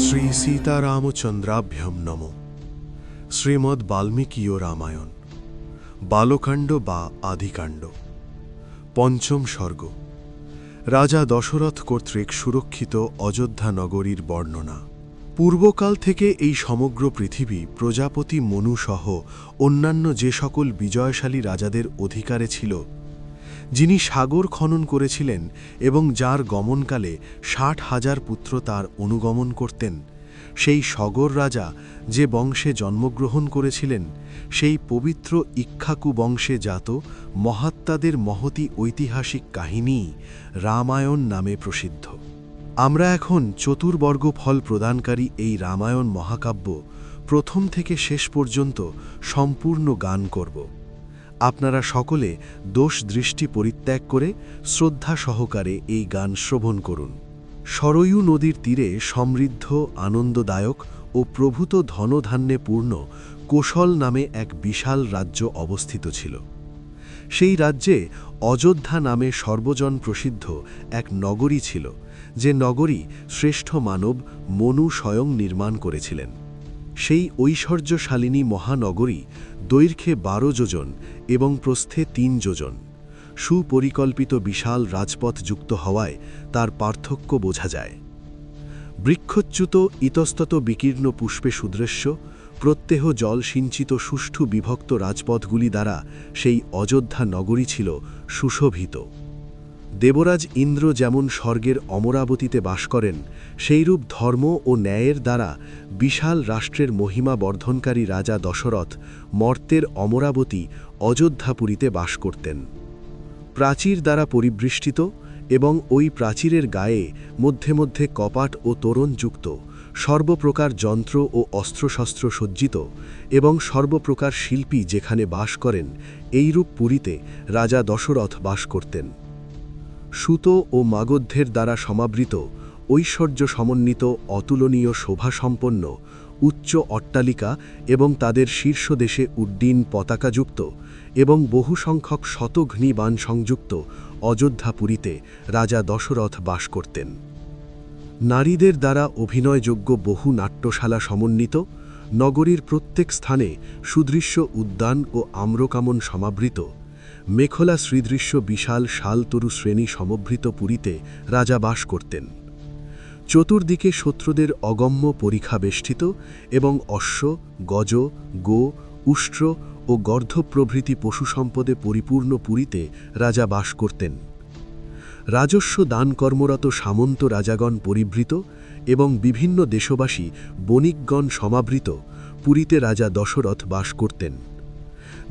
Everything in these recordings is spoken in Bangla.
শ্রী সীতারামচন্দ্রাভ্যম নম। শ্রীমদ্ বাল্মীকীয় রামায়ণ, বালকাণ্ড বা আদিকাণ্ড, পঞ্চম সর্গ। রাজা দশরথ কর্তৃক সুরক্ষিত অযোধ্যা নগরীর বর্ণনা। পূর্বকাল থেকে এই সমগ্র পৃথিবী প্রজাপতি মনু সহ অন্যান্য যে সকল বিজয়শালী রাজাদের অধিকারে ছিল, যিনি সাগর খনন করেছিলেন এবং যার গমনকালে ৬০,০০০ পুত্র তার অনুগমন করতেন, সেই সগর রাজা যে বংশে জন্মগ্রহণ করেছিলেন, সেই পবিত্র ইক্ষ্বাকু বংশে জাত মহাত্মাদের মহতী ঐতিহাসিক কাহিনী রামায়ণ নামে প্রসিদ্ধ। আমরা এখন চতুর্বর্গ ফল প্রদানকারী এই রামায়ণ মহাকাব্য প্রথম থেকে শেষ পর্যন্ত সম্পূর্ণ গান করব। আপনারা সকলে দোষ দৃষ্টি পরিত্যাগ করে শ্রদ্ধা সহকারে এই গান শ্রবণ করুন। সরয়ূ নদীর তীরে সমৃদ্ধ, আনন্দদায়ক ও প্রভূত ধনধান্যে পূর্ণ কোশল নামে এক বিশাল রাজ্য অবস্থিত ছিল। সেই রাজ্যে অযোধ্যা নামে সর্বজন প্রসিদ্ধ এক নগরী ছিল, যে নগরী শ্রেষ্ঠ মানব মনু স্বয়ং নির্মাণ করেছিলেন। সেই ঐশ্বর্যশালিনী মহানগরী দৈর্ঘ্যে ১২ যোজন এবং প্রস্থে ৩ যোজন। সুপরিকল্পিত বিশাল রাজপথ যুক্ত হওয়ায় তার পার্থক্য বোঝা যায়। বৃক্ষচ্যুত ইতস্তত বিকীর্ণ পুষ্পে সুদৃশ্য, প্রত্যহ জল সিঞ্চিত সুষ্ঠু বিভক্ত রাজপথগুলি দ্বারা সেই অযোধ্যা নগরী ছিল সুশোভিত। দেবরাজ ইন্দ্র যেমন স্বর্গের অমরাবতীতে বাস করেন, সেইরূপ ধর্ম ও ন্যায়ের দ্বারা বিশাল রাষ্ট্রের মহিমা বর্ধনকারী রাজা দশরথ মর্তের অমরাবতী অযোধ্যাপুরীতে বাস করতেন। প্রাচীর দ্বারা পরিবৃষ্টিত এবং ওই প্রাচীরের গায়ে মধ্যে মধ্যে কপাট ও তোরণযুক্ত, সর্বপ্রকার যন্ত্র ও অস্ত্রশস্ত্র সজ্জিত এবং সর্বপ্রকার শিল্পী যেখানে বাস করেন, এইরূপ পুরীতে রাজা দশরথ বাস করতেন। সুত ও মাগধ্যের দ্বারা সমাবৃত, ঐশ্বর্য সমন্বিত, অতুলনীয় শোভাসম্পন্ন উচ্চ অট্টালিকা এবং তাদের শীর্ষদেশে উড্ডীন পতাকাযুক্ত এবং বহুসংখ্যক শতঘ্নি বাণ সংযুক্ত অযোধ্যাপুরীতে রাজা দশরথ বাস করতেন। নারীদের দ্বারা অভিনয়যোগ্য বহু নাট্যশালা সমন্বিত, নগরীর প্রত্যেক স্থানে সুদৃশ্য উদ্যান ও আম্রকামন সমাবৃত, মেখলা শ্রীদৃশ্য বিশাল শালতরু শ্রেণী সমভৃত পুরীতে রাজা বাস করতেন। চতুর্দিকে শত্রুদের অগম্য পরিখা বেষ্টিত এবং অশ্ব, গজ, গো, উষ্ট্র ও গর্ধ প্রভৃতি পশু সম্পদে পরিপূর্ণ পুরীতে রাজা বাস করতেন। রাজস্ব দান কর্মরত সামন্ত রাজাগণ পরিবৃত এবং বিভিন্ন দেশবাসী বণিকগণ সমাবৃত পুরীতে রাজা দশরথ বাস করতেন।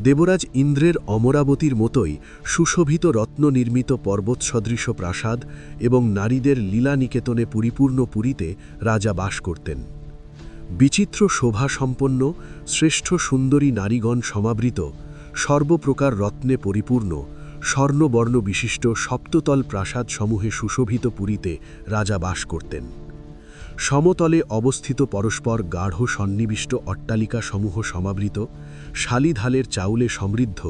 দেবরাজ ইন্দ্রের অমরাবতীর মতোই সুশোভিত রত্ন নির্মিত পর্বতসদৃশ প্রাসাদ এবং নারীদের লীলানিকেতনে পরিপূর্ণ পুরীতে রাজা বাস করতেন। বিচিত্র শোভাসম্পন্ন শ্রেষ্ঠ সুন্দরী নারীগণ সমাবৃত, সর্বপ্রকার রত্নে পরিপূর্ণ, স্বর্ণবর্ণ বিশিষ্ট সপ্ততল প্রাসাদ সমূহে সুশোভিত পুরীতে রাজা বাস করতেন। সমতলে অবস্থিত পরস্পর গাঢ় সন্নিবিষ্ট অট্টালিকা সমূহ সমাবৃত, শালিধালের চাউলে সমৃদ্ধ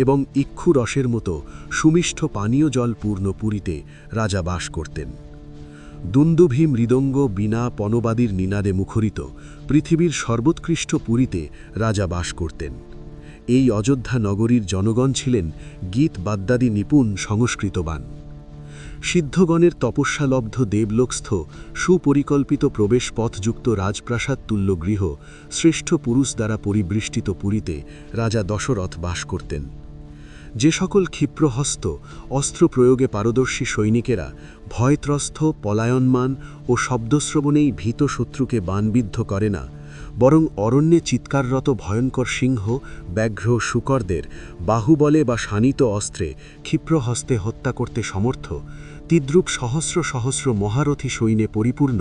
এবং ইক্ষু রসের মতো সুমিষ্ঠ পানীয় জল পূর্ণ পুরীতে রাজা বাস করতেন। দুন্দুভি, মৃদঙ্গ, বীণা, পনবাদির নিনাদে মুখরিত পৃথিবীর সর্বোৎকৃষ্ট পুরীতে রাজা বাস করতেন। এই অযোধ্যা নগরীর জনগণ ছিলেন গীত বাদ্যাদি নিপুণ সংস্কৃতবান। সিদ্ধগণের তপস্যালব্ধ দেবলোকস্থ সুপরিকল্পিত প্রবেশ পথযুক্ত রাজপ্রাসাদ তুল্য গৃহ শ্রেষ্ঠ পুরুষ দ্বারা পরিবৃষ্টিত পুরীতে রাজা দশরথ বাস করতেন। যে সকল ক্ষিপ্রহস্ত অস্ত্র প্রয়োগে পারদর্শী সৈনিকেরা ভয়ত্রস্ত, পলায়নমান ও শব্দশ্রবণেই ভীত শত্রুকে বাণবিদ্ধ করে না, বরং অরণ্যে চিৎকাররত ভয়ঙ্কর সিংহ, ব্যাঘ্র, শূকরদের বাহুবলে বা শানিত অস্ত্রে ক্ষিপ্রহস্তে হত্যা করতে সমর্থ, তিদ্রূপ সহস্র সহস্র মহারথী সৈন্যে পরিপূর্ণ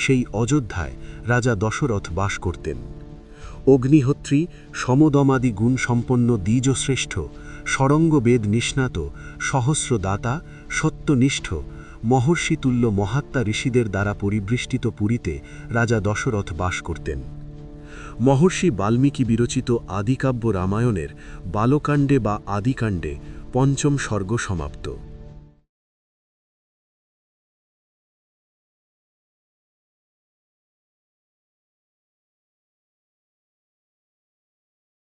সেই অযোধ্যায় রাজা দশরথ বাস করতেন। অগ্নিহোত্রী, সমদমাদি গুণসম্পন্ন দ্বিজশ্রেষ্ঠ, ষড়ঙ্গবেদ নিষ্ণাত, সহস্রদাতা, সত্যনিষ্ঠ, মহর্ষিতুল্য মহাত্মা ঋষিদের দ্বারা পরিবৃষ্টিত পুরীতে রাজা দশরথ বাস করতেন। মহর্ষি বাল্মীকি বিরচিত আদিকাব্য রামায়ণের বালকাণ্ডে বা আদিকাণ্ডে পঞ্চম সর্গ সমাপ্ত।